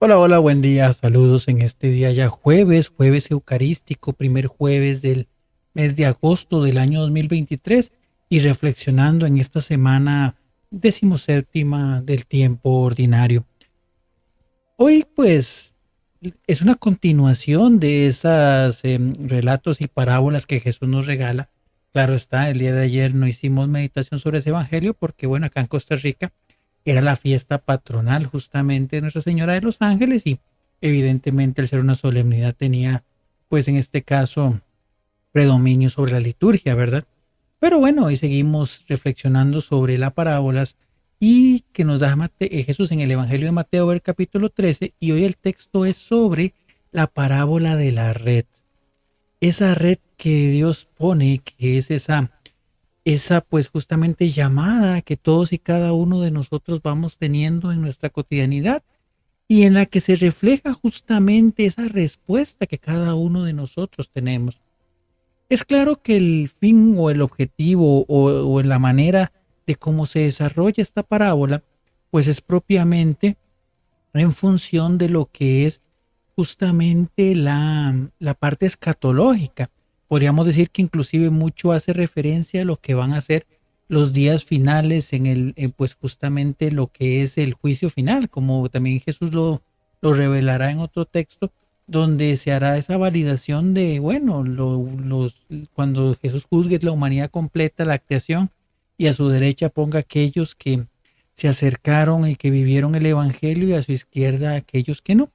Hola, hola, buen día. Saludos en este día ya jueves eucarístico, primer jueves del mes de agosto del año 2023 y reflexionando en esta semana decimoséptima del tiempo ordinario. Hoy pues es una continuación de esas relatos y parábolas que Jesús nos regala. Claro está, el día de ayer no hicimos meditación sobre ese evangelio porque bueno, acá en Costa Rica era la fiesta patronal justamente de Nuestra Señora de los Ángeles y evidentemente al ser una solemnidad tenía pues en este caso predominio sobre la liturgia, ¿verdad? Pero bueno, hoy seguimos reflexionando sobre las parábolas y que nos da Jesús en el Evangelio de Mateo, el capítulo 13, y hoy el texto es sobre la parábola de la red. Esa red que Dios pone, que es esa pues justamente llamada que todos y cada uno de nosotros vamos teniendo en nuestra cotidianidad y en la que se refleja justamente esa respuesta que cada uno de nosotros tenemos. Es claro que el fin o el objetivo o en la manera de cómo se desarrolla esta parábola, pues es propiamente en función de lo que es justamente la parte escatológica. Podríamos decir que inclusive mucho hace referencia a lo que van a ser los días finales pues justamente lo que es el juicio final, como también Jesús lo revelará en otro texto, donde se hará esa validación de, bueno, cuando Jesús juzgue la humanidad completa, la creación, y a su derecha ponga aquellos que se acercaron y que vivieron el Evangelio y a su izquierda aquellos que no.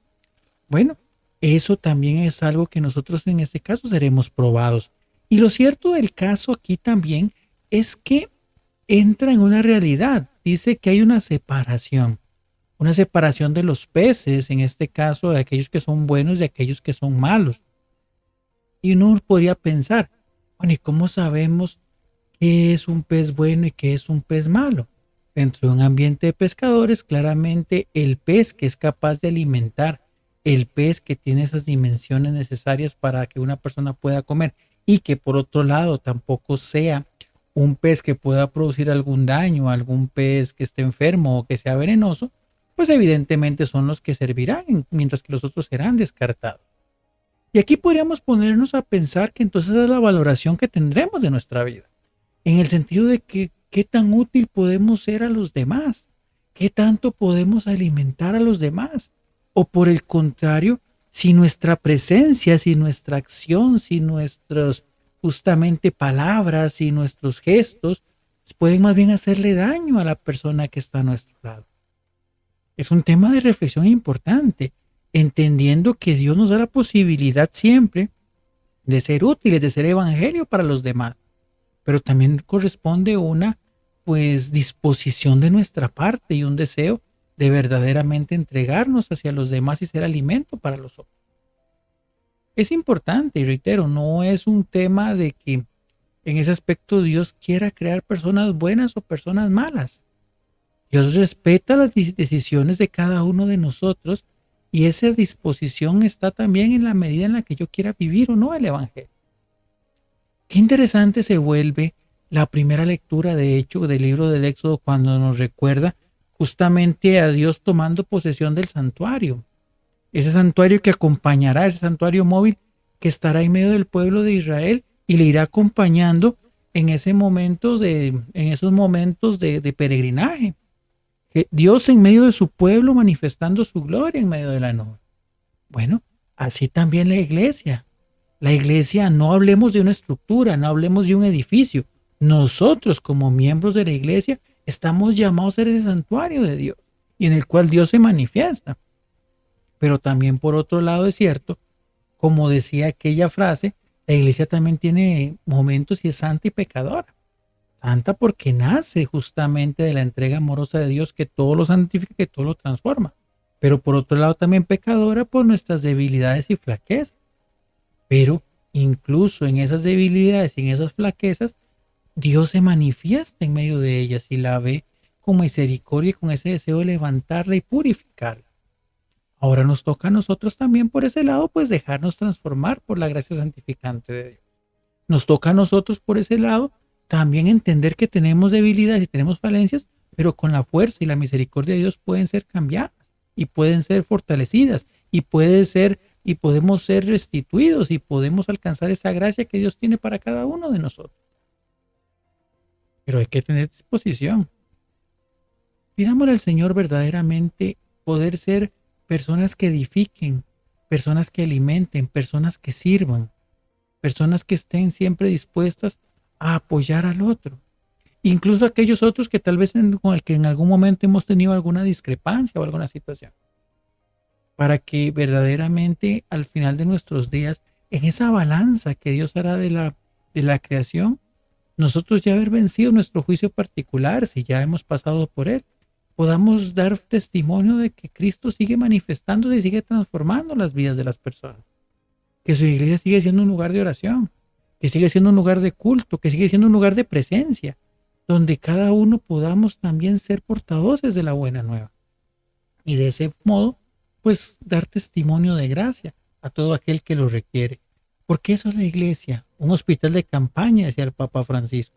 Bueno, eso también es algo que nosotros en este caso seremos probados. Y lo cierto del caso aquí también es que entra en una realidad. Dice que hay una separación de los peces, en este caso de aquellos que son buenos y de aquellos que son malos. Y uno podría pensar, bueno, ¿y cómo sabemos qué es un pez bueno y qué es un pez malo? Dentro de un ambiente de pescadores, claramente el pez que es capaz de alimentar, el pez que tiene esas dimensiones necesarias para que una persona pueda comer y que por otro lado tampoco sea un pez que pueda producir algún daño, algún pez que esté enfermo o que sea venenoso, pues evidentemente son los que servirán, mientras que los otros serán descartados. Y aquí podríamos ponernos a pensar que entonces es la valoración que tendremos de nuestra vida, en el sentido de que qué tan útil podemos ser a los demás, qué tanto podemos alimentar a los demás, o por el contrario, si nuestra presencia, si nuestra acción, si nuestras justamente palabras, si nuestros gestos pueden más bien hacerle daño a la persona que está a nuestro lado. Es un tema de reflexión importante, entendiendo que Dios nos da la posibilidad siempre de ser útiles, de ser evangelio para los demás, pero también corresponde una pues disposición de nuestra parte y un deseo de verdaderamente entregarnos hacia los demás y ser alimento para los otros. Es importante y reitero, no es un tema de que en ese aspecto Dios quiera crear personas buenas o personas malas. Dios respeta las decisiones de cada uno de nosotros y esa disposición está también en la medida en la que yo quiera vivir o no el Evangelio. Qué interesante se vuelve la primera lectura, de hecho, del libro del Éxodo cuando nos recuerda justamente a Dios tomando posesión del santuario. Ese santuario que acompañará, ese santuario móvil que estará en medio del pueblo de Israel y le irá acompañando en esos momentos de peregrinaje. Dios en medio de su pueblo manifestando su gloria en medio de la nube. Bueno, así también la iglesia. La iglesia, no hablemos de una estructura, no hablemos de un edificio. Nosotros como miembros de la iglesia estamos llamados a ser ese santuario de Dios y en el cual Dios se manifiesta. Pero también por otro lado es cierto, como decía aquella frase, la iglesia también tiene momentos y es santa y pecadora. Santa porque nace justamente de la entrega amorosa de Dios que todo lo santifica, que todo lo transforma. Pero por otro lado también pecadora por nuestras debilidades y flaquezas. Pero incluso en esas debilidades y en esas flaquezas, Dios se manifiesta en medio de ellas y la ve con misericordia y con ese deseo de levantarla y purificarla. Ahora nos toca a nosotros también por ese lado, pues dejarnos transformar por la gracia santificante de Dios. Nos toca a nosotros por ese lado también entender que tenemos debilidades y tenemos falencias, pero con la fuerza y la misericordia de Dios pueden ser cambiadas. y pueden ser fortalecidas y puede ser y podemos ser restituidos y podemos alcanzar esa gracia que Dios tiene para cada uno de nosotros. Pero hay que tener disposición. Pidámosle al Señor verdaderamente poder ser personas que edifiquen, personas que alimenten, personas que sirvan, personas que estén siempre dispuestas a apoyar al otro. Incluso aquellos otros que tal vez con el que en algún momento hemos tenido alguna discrepancia o alguna situación. Para que verdaderamente al final de nuestros días, en esa balanza que Dios hará de la creación, nosotros ya haber vencido nuestro juicio particular, si ya hemos pasado por él, podamos dar testimonio de que Cristo sigue manifestándose y sigue transformando las vidas de las personas. Que su iglesia sigue siendo un lugar de oración, que sigue siendo un lugar de culto, que sigue siendo un lugar de presencia, donde cada uno podamos también ser portadores de la buena nueva. Y de ese modo, pues dar testimonio de gracia a todo aquel que lo requiere. Porque eso es la iglesia, un hospital de campaña, decía el Papa Francisco.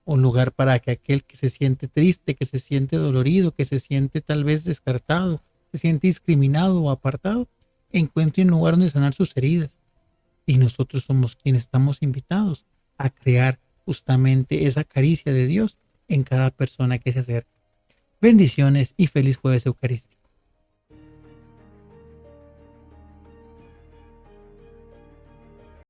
Un lugar para que aquel que se siente triste, que se siente dolorido, que se siente tal vez descartado, se siente discriminado o apartado, encuentre un lugar donde sanar sus heridas. Y nosotros somos quienes estamos invitados a crear justamente esa caricia de Dios en cada persona que se acerca. Bendiciones y feliz jueves eucarístico.